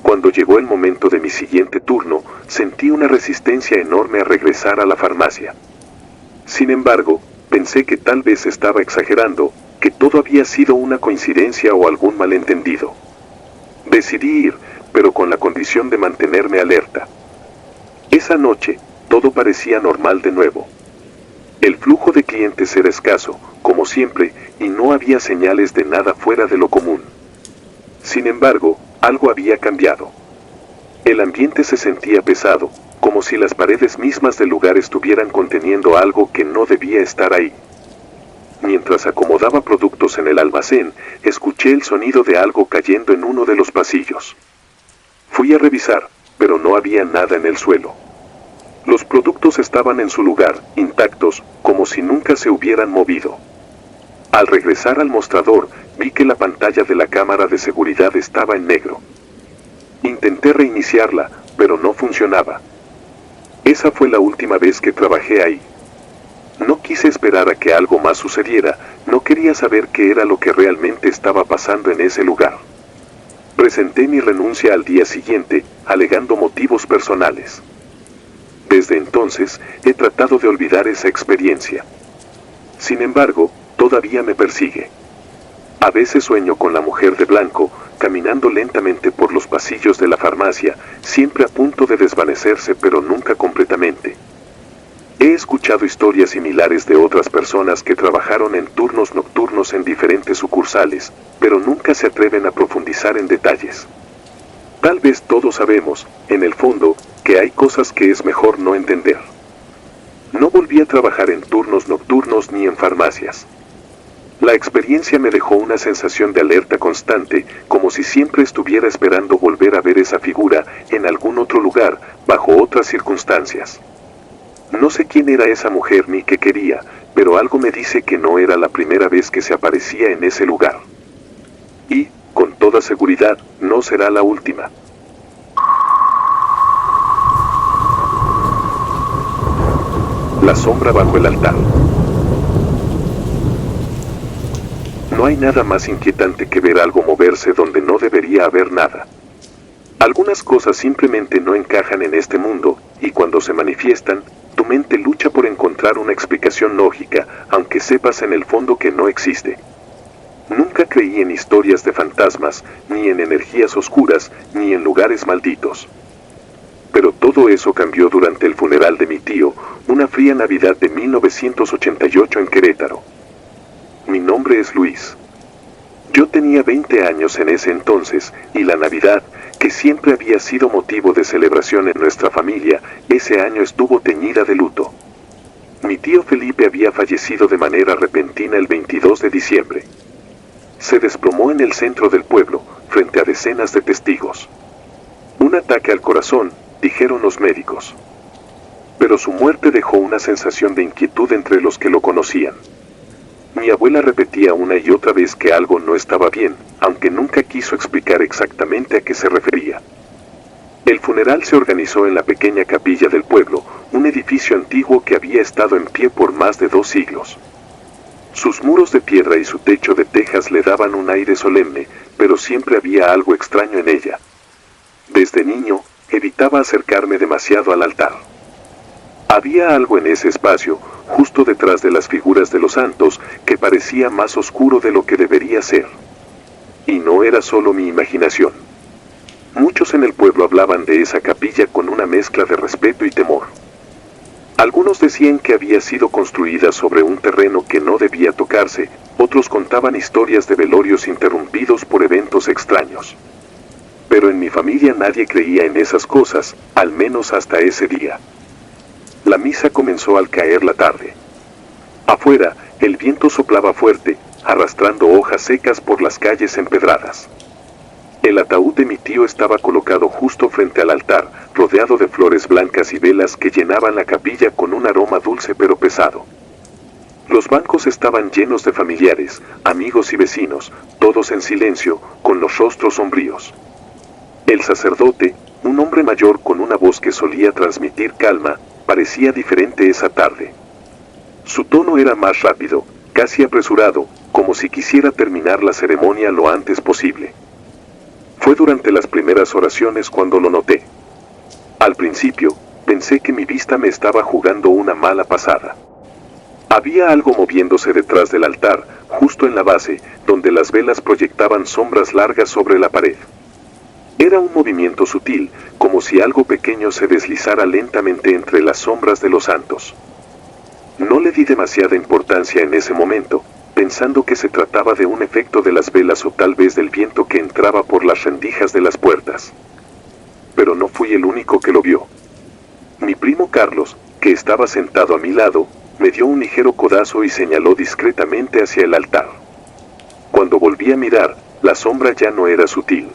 Cuando llegó el momento de mi siguiente turno, sentí una resistencia enorme a regresar a la farmacia. Sin embargo, pensé que tal vez estaba exagerando, que todo había sido una coincidencia o algún malentendido. Decidí ir, pero con la condición de mantenerme alerta. Esa noche, todo parecía normal de nuevo. El flujo de clientes era escaso, como siempre, y no había señales de nada fuera de lo común. Sin embargo, algo había cambiado. El ambiente se sentía pesado, como si las paredes mismas del lugar estuvieran conteniendo algo que no debía estar ahí. Mientras acomodaba productos en el almacén, escuché el sonido de algo cayendo en uno de los pasillos. Fui a revisar, pero no había nada en el suelo. Los productos estaban en su lugar, intactos, como si nunca se hubieran movido. Al regresar al mostrador, vi que la pantalla de la cámara de seguridad estaba en negro. Intenté reiniciarla, pero no funcionaba. Esa fue la última vez que trabajé ahí. No quise esperar a que algo más sucediera, no quería saber qué era lo que realmente estaba pasando en ese lugar. Presenté mi renuncia al día siguiente, alegando motivos personales. Desde entonces, he tratado de olvidar esa experiencia. Sin embargo, todavía me persigue. A veces sueño con la mujer de blanco, caminando lentamente por los pasillos de la farmacia, siempre a punto de desvanecerse pero nunca completamente. He escuchado historias similares de otras personas que trabajaron en turnos nocturnos en diferentes sucursales, pero nunca se atreven a profundizar en detalles. Tal vez todos sabemos, en el fondo, que hay cosas que es mejor no entender. No volví a trabajar en turnos nocturnos ni en farmacias. La experiencia me dejó una sensación de alerta constante, como si siempre estuviera esperando volver a ver esa figura en algún otro lugar, bajo otras circunstancias. No sé quién era esa mujer ni qué quería, pero algo me dice que no era la primera vez que se aparecía en ese lugar. Y, con toda seguridad, no será la última. La sombra bajo el altar. No hay nada más inquietante que ver algo moverse donde no debería haber nada. Algunas cosas simplemente no encajan en este mundo, y cuando se manifiestan, tu mente lucha por encontrar una explicación lógica, aunque sepas en el fondo que no existe. Nunca creí en historias de fantasmas, ni en energías oscuras, ni en lugares malditos. Pero todo eso cambió durante el funeral de mi tío, una fría Navidad de 1988 en Querétaro. Mi nombre es Luis. Yo tenía 20 años en ese entonces, y la Navidad, que siempre había sido motivo de celebración en nuestra familia, ese año estuvo teñida de luto. Mi tío Felipe había fallecido de manera repentina el 22 de diciembre. Se desplomó en el centro del pueblo, frente a decenas de testigos. Un ataque al corazón, dijeron los médicos. Pero su muerte dejó una sensación de inquietud entre los que lo conocían. Mi abuela repetía una y otra vez que algo no estaba bien, aunque nunca quiso explicar exactamente a qué se refería. El funeral se organizó en la pequeña capilla del pueblo, un edificio antiguo que había estado en pie por más de 2 siglos. Sus muros de piedra y su techo de tejas le daban un aire solemne, pero siempre había algo extraño en ella. Desde niño, evitaba acercarme demasiado al altar. Había algo en ese espacio, justo detrás de las figuras de los santos, que parecía más oscuro de lo que debería ser. Y no era solo mi imaginación. Muchos en el pueblo hablaban de esa capilla con una mezcla de respeto y temor. Algunos decían que había sido construida sobre un terreno que no debía tocarse, otros contaban historias de velorios interrumpidos por eventos extraños. Pero en mi familia nadie creía en esas cosas, al menos hasta ese día. La misa comenzó al caer la tarde. Afuera, el viento soplaba fuerte, arrastrando hojas secas por las calles empedradas. El ataúd de mi tío estaba colocado justo frente al altar, rodeado de flores blancas y velas que llenaban la capilla con un aroma dulce pero pesado. Los bancos estaban llenos de familiares, amigos y vecinos, todos en silencio, con los rostros sombríos. El sacerdote, un hombre mayor con una voz que solía transmitir calma, parecía diferente esa tarde. Su tono era más rápido, casi apresurado, como si quisiera terminar la ceremonia lo antes posible. Fue durante las primeras oraciones cuando lo noté. Al principio, pensé que mi vista me estaba jugando una mala pasada. Había algo moviéndose detrás del altar, justo en la base, donde las velas proyectaban sombras largas sobre la pared. Era un movimiento sutil, como si algo pequeño se deslizara lentamente entre las sombras de los santos. No le di demasiada importancia en ese momento, pensando que se trataba de un efecto de las velas o tal vez del viento que entraba por las rendijas de las puertas. Pero no fui el único que lo vio. Mi primo Carlos, que estaba sentado a mi lado, me dio un ligero codazo y señaló discretamente hacia el altar. Cuando volví a mirar, la sombra ya no era sutil.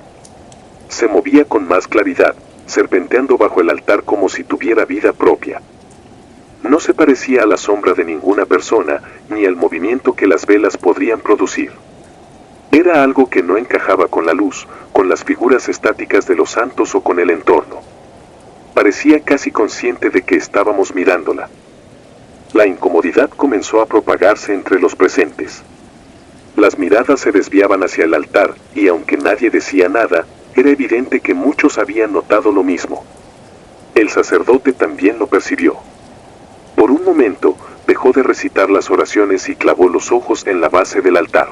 Se movía con más claridad, serpenteando bajo el altar como si tuviera vida propia. No se parecía a la sombra de ninguna persona, ni al movimiento que las velas podrían producir. Era algo que no encajaba con la luz, con las figuras estáticas de los santos o con el entorno. Parecía casi consciente de que estábamos mirándola. La incomodidad comenzó a propagarse entre los presentes. Las miradas se desviaban hacia el altar, y aunque nadie decía nada, era evidente que muchos habían notado lo mismo. El sacerdote también lo percibió. Por un momento, dejó de recitar las oraciones y clavó los ojos en la base del altar.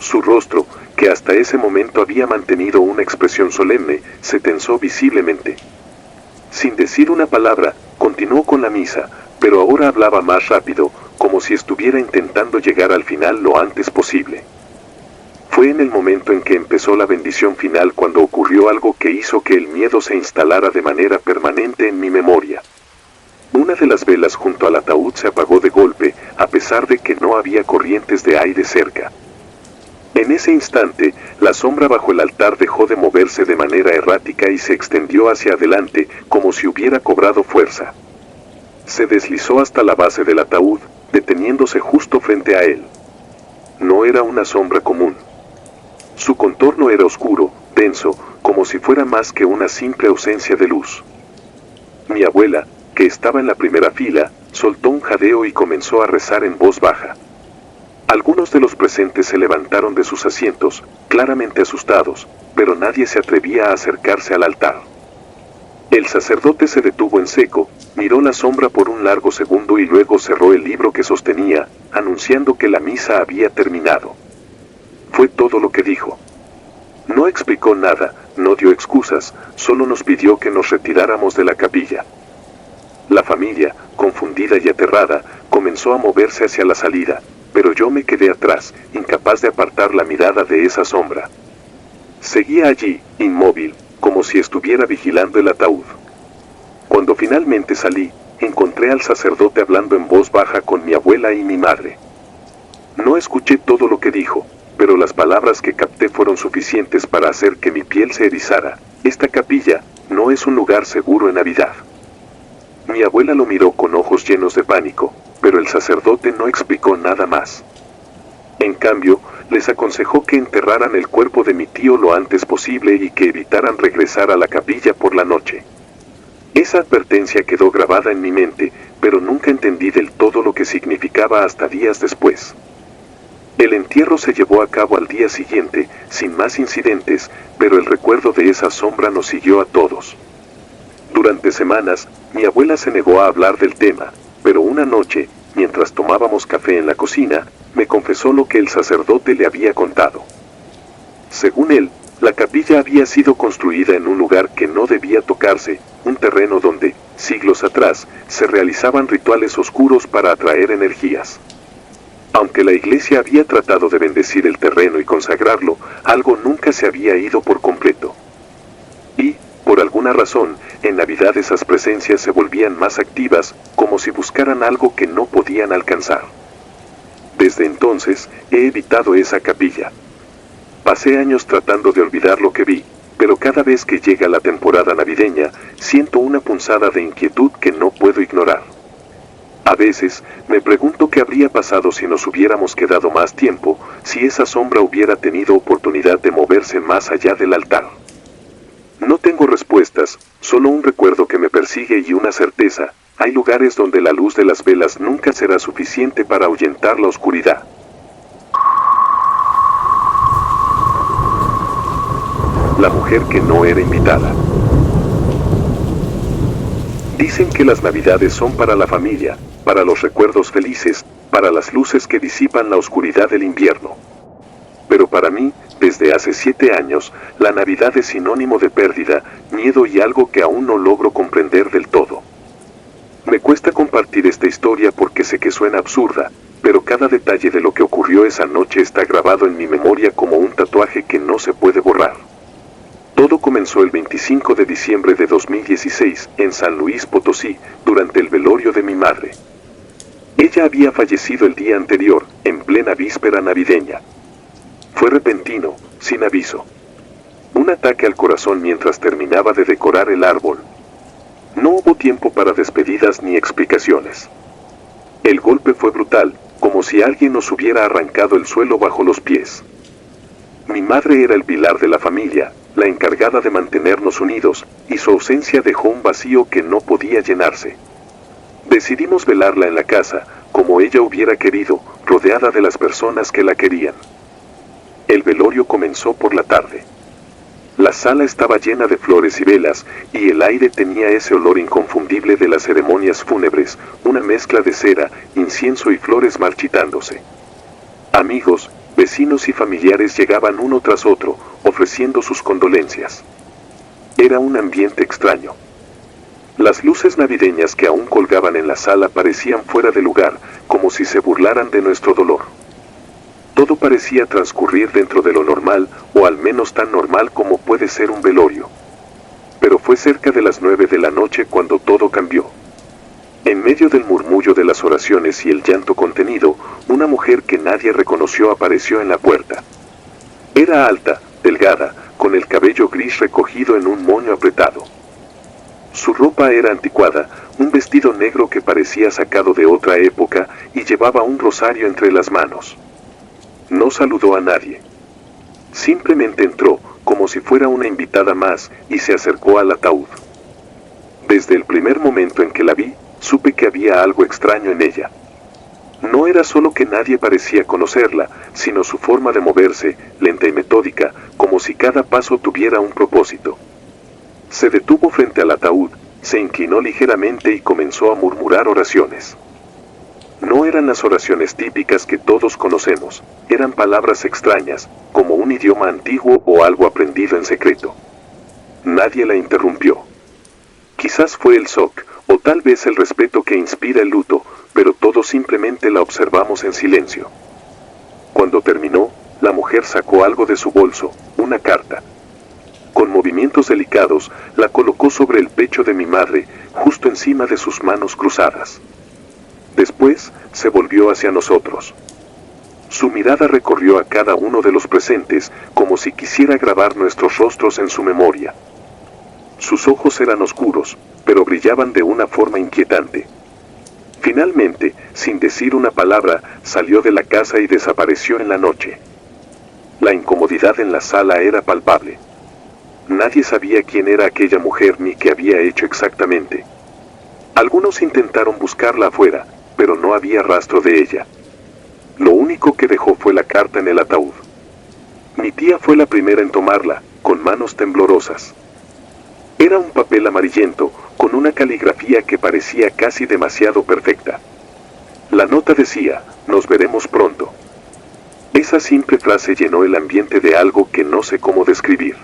Su rostro, que hasta ese momento había mantenido una expresión solemne, se tensó visiblemente. Sin decir una palabra, continuó con la misa, pero ahora hablaba más rápido, como si estuviera intentando llegar al final lo antes posible. Fue en el momento en que empezó la bendición final cuando ocurrió algo que hizo que el miedo se instalara de manera permanente en mi memoria. Una de las velas junto al ataúd se apagó de golpe, a pesar de que no había corrientes de aire cerca. En ese instante, la sombra bajo el altar dejó de moverse de manera errática y se extendió hacia adelante, como si hubiera cobrado fuerza. Se deslizó hasta la base del ataúd, deteniéndose justo frente a él. No era una sombra común. Su contorno era oscuro, denso, como si fuera más que una simple ausencia de luz. Mi abuela, que estaba en la primera fila, soltó un jadeo y comenzó a rezar en voz baja. Algunos de los presentes se levantaron de sus asientos, claramente asustados, pero nadie se atrevía a acercarse al altar. El sacerdote se detuvo en seco, miró la sombra por un largo segundo y luego cerró el libro que sostenía, anunciando que la misa había terminado. Fue todo lo que dijo. No explicó nada, no dio excusas, solo nos pidió que nos retiráramos de la capilla. La familia, confundida y aterrada, comenzó a moverse hacia la salida, pero yo me quedé atrás, incapaz de apartar la mirada de esa sombra. Seguía allí, inmóvil, como si estuviera vigilando el ataúd. Cuando finalmente salí, encontré al sacerdote hablando en voz baja con mi abuela y mi madre. No escuché todo lo que dijo, pero las palabras que capté fueron suficientes para hacer que mi piel se erizara. Esta capilla no es un lugar seguro en Navidad. Mi abuela lo miró con ojos llenos de pánico, pero el sacerdote no explicó nada más. En cambio, les aconsejó que enterraran el cuerpo de mi tío lo antes posible y que evitaran regresar a la capilla por la noche. Esa advertencia quedó grabada en mi mente, pero nunca entendí del todo lo que significaba hasta días después. El entierro se llevó a cabo al día siguiente, sin más incidentes, pero el recuerdo de esa sombra nos siguió a todos. Durante semanas, mi abuela se negó a hablar del tema, pero una noche, mientras tomábamos café en la cocina, me confesó lo que el sacerdote le había contado. Según él, la capilla había sido construida en un lugar que no debía tocarse, un terreno donde, siglos atrás, se realizaban rituales oscuros para atraer energías. Aunque la iglesia había tratado de bendecir el terreno y consagrarlo, algo nunca se había ido por completo. Y, por algún alguna razón, en Navidad esas presencias se volvían más activas, como si buscaran algo que no podían alcanzar. Desde entonces, he evitado esa capilla. Pasé años tratando de olvidar lo que vi, pero cada vez que llega la temporada navideña, siento una punzada de inquietud que no puedo ignorar. A veces, me pregunto qué habría pasado si nos hubiéramos quedado más tiempo, si esa sombra hubiera tenido oportunidad de moverse más allá del altar. No tengo respuestas, solo un recuerdo que me persigue y una certeza: hay lugares donde la luz de las velas nunca será suficiente para ahuyentar la oscuridad. La mujer que no era invitada. Dicen que las Navidades son para la familia, para los recuerdos felices, para las luces que disipan la oscuridad del invierno. Pero para mí, desde hace 7 años, la Navidad es sinónimo de pérdida, miedo y algo que aún no logro comprender del todo. Me cuesta compartir esta historia porque sé que suena absurda, pero cada detalle de lo que ocurrió esa noche está grabado en mi memoria como un tatuaje que no se puede borrar. Todo comenzó el 25 de diciembre de 2016, en San Luis Potosí, durante el velorio de mi madre. Ella había fallecido el día anterior, en plena víspera navideña. Fue repentino, sin aviso. Un ataque al corazón mientras terminaba de decorar el árbol. No hubo tiempo para despedidas ni explicaciones. El golpe fue brutal, como si alguien nos hubiera arrancado el suelo bajo los pies. Mi madre era el pilar de la familia, la encargada de mantenernos unidos, y su ausencia dejó un vacío que no podía llenarse. Decidimos velarla en la casa, como ella hubiera querido, rodeada de las personas que la querían. El velorio comenzó por la tarde. La sala estaba llena de flores y velas, y el aire tenía ese olor inconfundible de las ceremonias fúnebres, una mezcla de cera, incienso y flores marchitándose. Amigos, vecinos y familiares llegaban uno tras otro, ofreciendo sus condolencias. Era un ambiente extraño. Las luces navideñas que aún colgaban en la sala parecían fuera de lugar, como si se burlaran de nuestro dolor. Todo parecía transcurrir dentro de lo normal, o al menos tan normal como puede ser un velorio. Pero fue cerca de las 9 de la noche cuando todo cambió. En medio del murmullo de las oraciones y el llanto contenido, una mujer que nadie reconoció apareció en la puerta. Era alta, delgada, con el cabello gris recogido en un moño apretado. Su ropa era anticuada, un vestido negro que parecía sacado de otra época, y llevaba un rosario entre las manos. No saludó a nadie. Simplemente entró, como si fuera una invitada más, y se acercó al ataúd. Desde el primer momento en que la vi, supe que había algo extraño en ella. No era solo que nadie parecía conocerla, sino su forma de moverse, lenta y metódica, como si cada paso tuviera un propósito. Se detuvo frente al ataúd, se inclinó ligeramente y comenzó a murmurar oraciones. No eran las oraciones típicas que todos conocemos, eran palabras extrañas, como un idioma antiguo o algo aprendido en secreto. Nadie la interrumpió. Quizás fue el shock, o tal vez el respeto que inspira el luto, pero todos simplemente la observamos en silencio. Cuando terminó, la mujer sacó algo de su bolso, una carta. Con movimientos delicados, la colocó sobre el pecho de mi madre, justo encima de sus manos cruzadas. Después, se volvió hacia nosotros. Su mirada recorrió a cada uno de los presentes, como si quisiera grabar nuestros rostros en su memoria. Sus ojos eran oscuros, pero brillaban de una forma inquietante. Finalmente, sin decir una palabra, salió de la casa y desapareció en la noche. La incomodidad en la sala era palpable. Nadie sabía quién era aquella mujer ni qué había hecho exactamente. Algunos intentaron buscarla afuera, pero no había rastro de ella. Lo único que dejó fue la carta en el ataúd. Mi tía fue la primera en tomarla, con manos temblorosas. Era un papel amarillento, con una caligrafía que parecía casi demasiado perfecta. La nota decía: "Nos veremos pronto". Esa simple frase llenó el ambiente de algo que no sé cómo describir.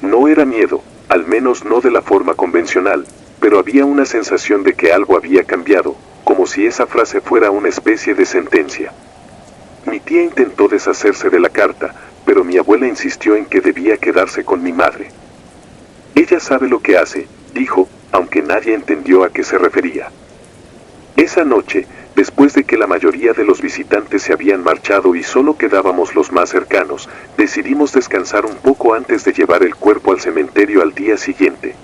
No era miedo, al menos no de la forma convencional, pero había una sensación de que algo había cambiado, como si esa frase fuera una especie de sentencia. Mi tía intentó deshacerse de la carta, pero mi abuela insistió en que debía quedarse con mi madre. Ella sabe lo que hace, dijo, aunque nadie entendió a qué se refería. Esa noche, después de que la mayoría de los visitantes se habían marchado y solo quedábamos los más cercanos, decidimos descansar un poco antes de llevar el cuerpo al cementerio al día siguiente.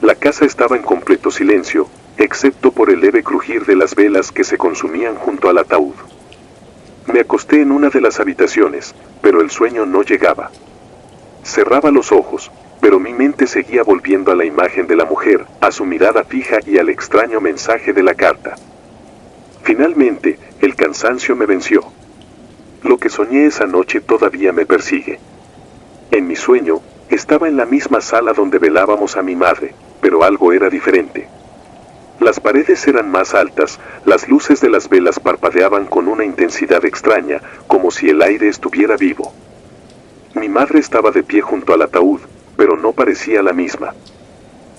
La casa estaba en completo silencio, excepto por el leve crujir de las velas que se consumían junto al ataúd. Me acosté en una de las habitaciones, pero el sueño no llegaba. Cerraba los ojos, pero mi mente seguía volviendo a la imagen de la mujer, a su mirada fija y al extraño mensaje de la carta. Finalmente, el cansancio me venció. Lo que soñé esa noche todavía me persigue. En mi sueño, estaba en la misma sala donde velábamos a mi madre, pero algo era diferente. Las paredes eran más altas, las luces de las velas parpadeaban con una intensidad extraña, como si el aire estuviera vivo. Mi madre estaba de pie junto al ataúd, pero no parecía la misma.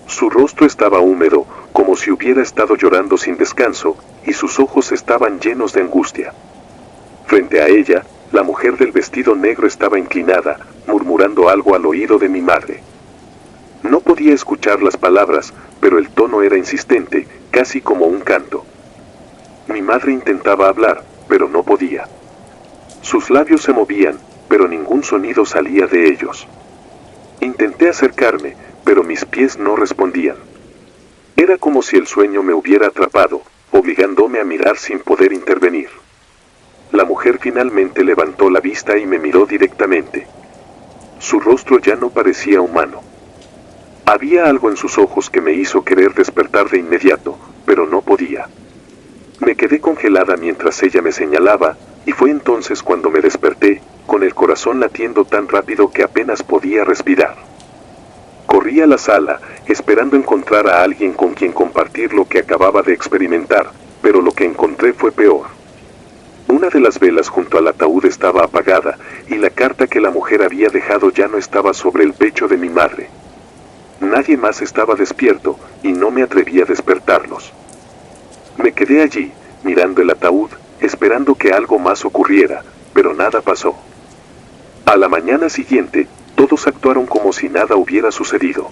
Su rostro estaba húmedo, como si hubiera estado llorando sin descanso, y sus ojos estaban llenos de angustia. Frente a ella, la mujer del vestido negro estaba inclinada, murmurando algo al oído de mi madre. No podía escuchar las palabras, pero el tono era insistente, casi como un canto. Mi madre intentaba hablar, pero no podía. Sus labios se movían, pero ningún sonido salía de ellos. Intenté acercarme, pero mis pies no respondían. Era como si el sueño me hubiera atrapado, obligándome a mirar sin poder intervenir. La mujer finalmente levantó la vista y me miró directamente. Su rostro ya no parecía humano. Había algo en sus ojos que me hizo querer despertar de inmediato, pero no podía. Me quedé congelada mientras ella me señalaba, y fue entonces cuando me desperté, con el corazón latiendo tan rápido que apenas podía respirar. Corrí a la sala, esperando encontrar a alguien con quien compartir lo que acababa de experimentar, pero lo que encontré fue peor. Una de las velas junto al ataúd estaba apagada, y la carta que la mujer había dejado ya no estaba sobre el pecho de mi madre. Nadie más estaba despierto, y no me atreví a despertarlos. Me quedé allí, mirando el ataúd, esperando que algo más ocurriera, pero nada pasó. A la mañana siguiente, todos actuaron como si nada hubiera sucedido.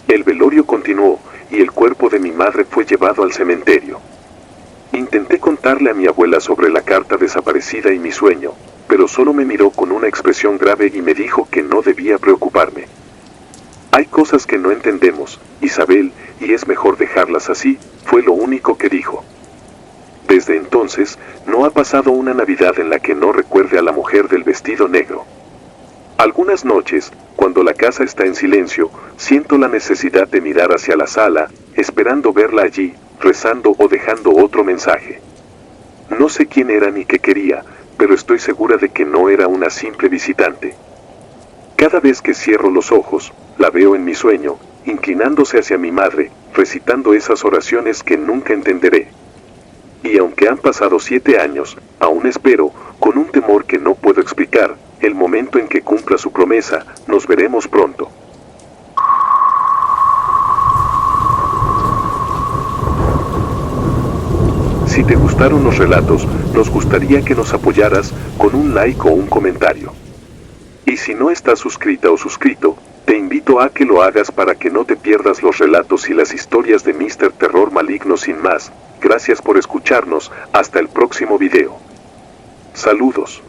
El velorio continuó, y el cuerpo de mi madre fue llevado al cementerio. Intenté contarle a mi abuela sobre la carta desaparecida y mi sueño, pero solo me miró con una expresión grave y me dijo que no debía preocuparme. Hay cosas que no entendemos, Isabel, y es mejor dejarlas así, fue lo único que dijo. Desde entonces, no ha pasado una Navidad en la que no recuerde a la mujer del vestido negro. Algunas noches, cuando la casa está en silencio, siento la necesidad de mirar hacia la sala, esperando verla allí, rezando o dejando otro mensaje. No sé quién era ni qué quería, pero estoy segura de que no era una simple visitante. Cada vez que cierro los ojos, la veo en mi sueño, inclinándose hacia mi madre, recitando esas oraciones que nunca entenderé. Y aunque han pasado 7 años, aún espero, con un temor que no puedo explicar, el momento en que cumpla su promesa. Nos veremos pronto. Si te gustaron los relatos, nos gustaría que nos apoyaras con un like o un comentario. Y si no estás suscrita o suscrito, te invito a que lo hagas para que no te pierdas los relatos y las historias de Mr. Terror Maligno. Sin más, gracias por escucharnos, hasta el próximo video. Saludos.